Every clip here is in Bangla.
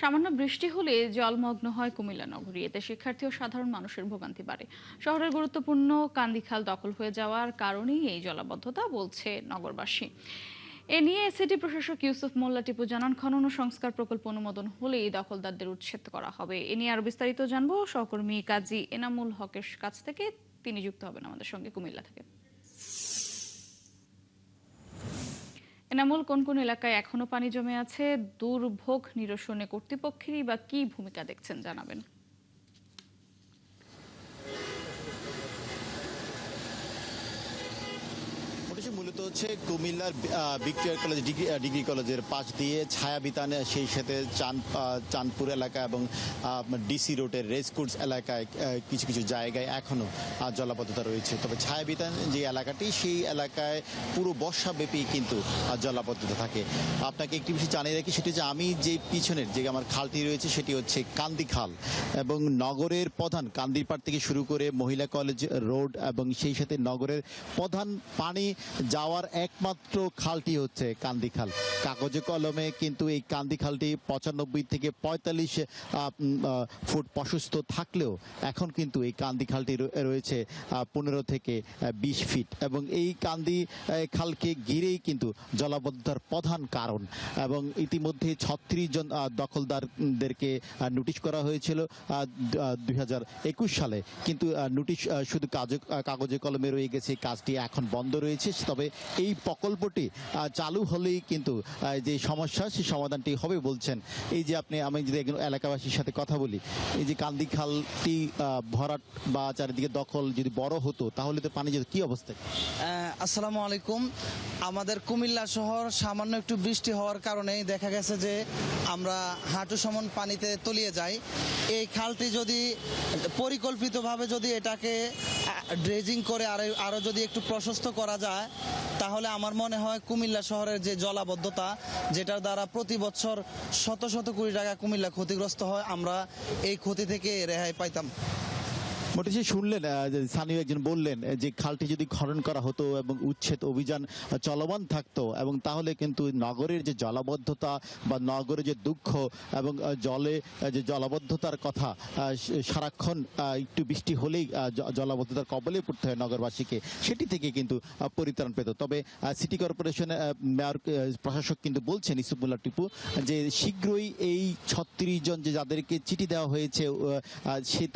সামান্য বৃষ্টি হলে জলমগ্ন হয় কুমিল্লা নগরী। এতে শিক্ষার্থী ও সাধারণ মানুষের ভোগান্তি বাড়ে। শহরের গুরুত্বপূর্ণ কান্দিখাল দখল হয়ে যাওয়ার কারণেই এই জলাবদ্ধতা, বলছে নগরবাসী। এ নিয়ে সিটি প্রশাসক ইউসুফ মোল্লা টিপু জানান, খনন ও সংস্কার প্রকল্প অনুমোদন হলেই দখলদারদের উচ্ছেদ করা হবে। এ নিয়ে আরো বিস্তারিত জানবো সহকর্মী কাজী এনামুল হকের কাছ থেকে। তিনি যুক্ত হবেন আমাদের সঙ্গে কুমিল্লা থেকে। এনামুল, কোন কোন এলাকায় এখনো পানি জমে আছে? দুর্ভোগ নিরসনে কর্তৃপক্ষেরই বা কি ভূমিকা দেখছেন, জানাবেন। মূলত হচ্ছে কুমিল্লার ভিক্টোরিয়া কলেজ ডিগ্রি কলেজের পাশ দিয়ে ছায়াবিতান, সেই সাথে চাঁদপুর এলাকা এবং ডিসি রোডের রেসকোর্স এলাকায় কিছু কিছু জায়গায় এখনো জলাবদ্ধতা রয়েছে। তবে ছায়াবিতান যে এলাকাটি, সেই এলাকায় পুরো বর্ষাব্যাপী কিন্তু জলাবদ্ধতা থাকে। আপনাকে একটি বিষয় জানিয়ে রাখি, সেটি যে আমি যে পিছনের যে আমার খালটি রয়েছে সেটি হচ্ছে কান্দি খাল, এবং নগরের প্রধান কান্দিরপাড় থেকে শুরু করে মহিলা কলেজ রোড এবং সেই সাথে নগরের প্রধান পানি যাওয়ার একমাত্র খালটি হচ্ছে কান্দি খাল। কাগজে কলমে কিন্তু এই কান্দি খালটি 95 থেকে 45 ফুট প্রশস্ত থাকলেও এখন কিন্তু এই কান্দি খালটি রয়েছে 15 থেকে 20 ফিট, এবং এই কান্দি খালকে ঘিরেই কিন্তু জলাবদ্ধতার প্রধান কারণ। এবং ইতিমধ্যে 36 জন দখলদারদেরকে নোটিশ করা হয়েছিল 2021 সালে, কিন্তু নোটিশ শুধু কাগজে কলমে রয়ে গেছে, কাজটি এখন বন্ধ রয়েছে। তবে এই প্রকল্পটি চালু হলেই কিন্তু যে সমস্যা, সেই সমাধানটি হবে বলছেন। এই যে আমি যদি একজন এলাকাবাসীর সাথে কথা বলি, এই যে কান্দি খালটি ভরাট বা চারিদিকে দখল যদি বড় হতো, তাহলে তো পানি যেত কি অবস্থা? আসসালামু আলাইকুম। আমাদের কুমিল্লা শহর সামান্য একটু বৃষ্টি হওয়ার কারণেই দেখা গেছে যে আমরা হাঁটু সমান পানিতে তলিয়ে যাই। এই খালটি যদি পরিকল্পিতভাবে যদি এটাকে ড্রেজিং করে আরও যদি একটু প্রশস্ত করা যায়, তাহলে আমার মনে হয় কুমিল্লা শহরের যে জলাবদ্ধতা, যেটার দ্বারা প্রতি বছর শত শত কোটি টাকা কুমিল্লা ক্ষতিগ্রস্ত হয়, আমরা এই ক্ষতি থেকে রেহাই পাইতাম। মোটামুটি শুনলেন, স্থানীয় একজন বললেন যে খালটি যদি খনন করা হতো এবং উচ্ছেদ অভিযান চলমান থাকতো, এবং তাহলে কিন্তু নগরের যে জলাবদ্ধতা বা নগরের যে দুঃখ এবং জলে যে জলাবদ্ধতার কথা, সারাক্ষণ একটু বৃষ্টি হলেই জলাবদ্ধতার কবলে পড়তে হয় নগরবাসীকে, সেটি থেকে কিন্তু পরিত্রাণ পেত। তবে সিটি কর্পোরেশনের মেয়র প্রশাসক কিন্তু বলছেন, ইউসুফ মোল্লা টিপু, যে শীঘ্রই এই 36 জন যে যাদেরকে চিঠি দেওয়া হয়েছে,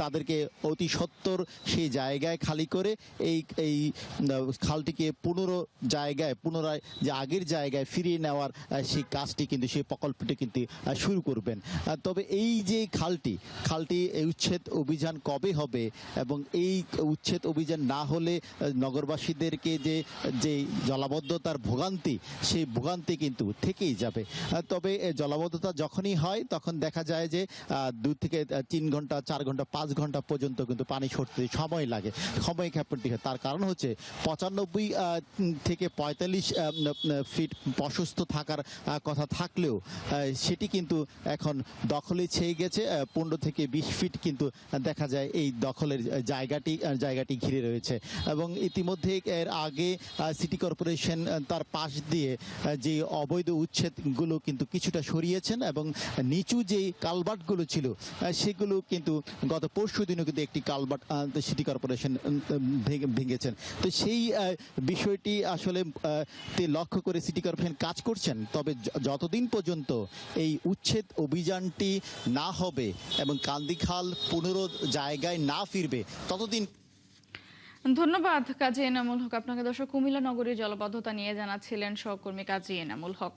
তাদেরকে অতি সত্বর সেই জায়গায় খালি করে এই খালটিকে পুনরায় যে আগের জায়গায় ফিরিয়ে নেওয়ার সেই কাজটি কিন্তু, সেই প্রকল্পটি কিন্তু শুরু করবেন। তবে এই যে খালটি উচ্ছেদ অভিযান কবে হবে, এবং এই উচ্ছেদ অভিযান না হলে নগরবাসীদেরকে যে জলাবদ্ধতার ভোগান্তি, সেই ভোগান্তি কিন্তু থেকেই যাবে। তবে জলাবদ্ধতা যখনই হয়, তখন দেখা যায় যে 2 থেকে 3 ঘন্টা, 4 ঘন্টা, 5 ঘন্টা পর্যন্ত কিন্তু পানি সরতে সময় লাগে, সময় ক্ষেপণটি হয়। তার কারণ হচ্ছে 95 থেকে 45 ফিট প্রশস্ত থাকার কথা থাকলেও সেটি কিন্তু এখন দখলে ছেয়ে গেছে। 15 থেকে 20 ফিট কিন্তু দেখা যায় এই দখলের জায়গাটি ঘিরে রয়েছে। এবং ইতিমধ্যে এর আগে সিটি কর্পোরেশন তার পাশ দিয়ে যে অবৈধ উচ্ছেদগুলো কিন্তু কিছুটা সরিয়েছেন, এবং নিচু যে কালভার্টগুলো ছিল সেগুলো কিন্তু গত পরশু দিনও কিন্তু একটি কালভার্ট সিটি কর্পোরেশন ভেঙেছেন। তো সেই বিষয়টি আসলে লক্ষ্য করে সিটি কর্পোরেশন কাজ করছেন। তবে যতদিন পর্যন্ত এই উচ্ছেদ অভিযানটি না হবে এবং কান্দিখাল জায়গায় না ফিরবে, ততদিন। ধন্যবাদ কাজী এনামুল হক আপনাকে। দর্শক, কুমিল্লা নগরীর জলাবদ্ধতা নিয়ে জানাচ্ছিলেন সহকর্মী কাজী এনামুল হক।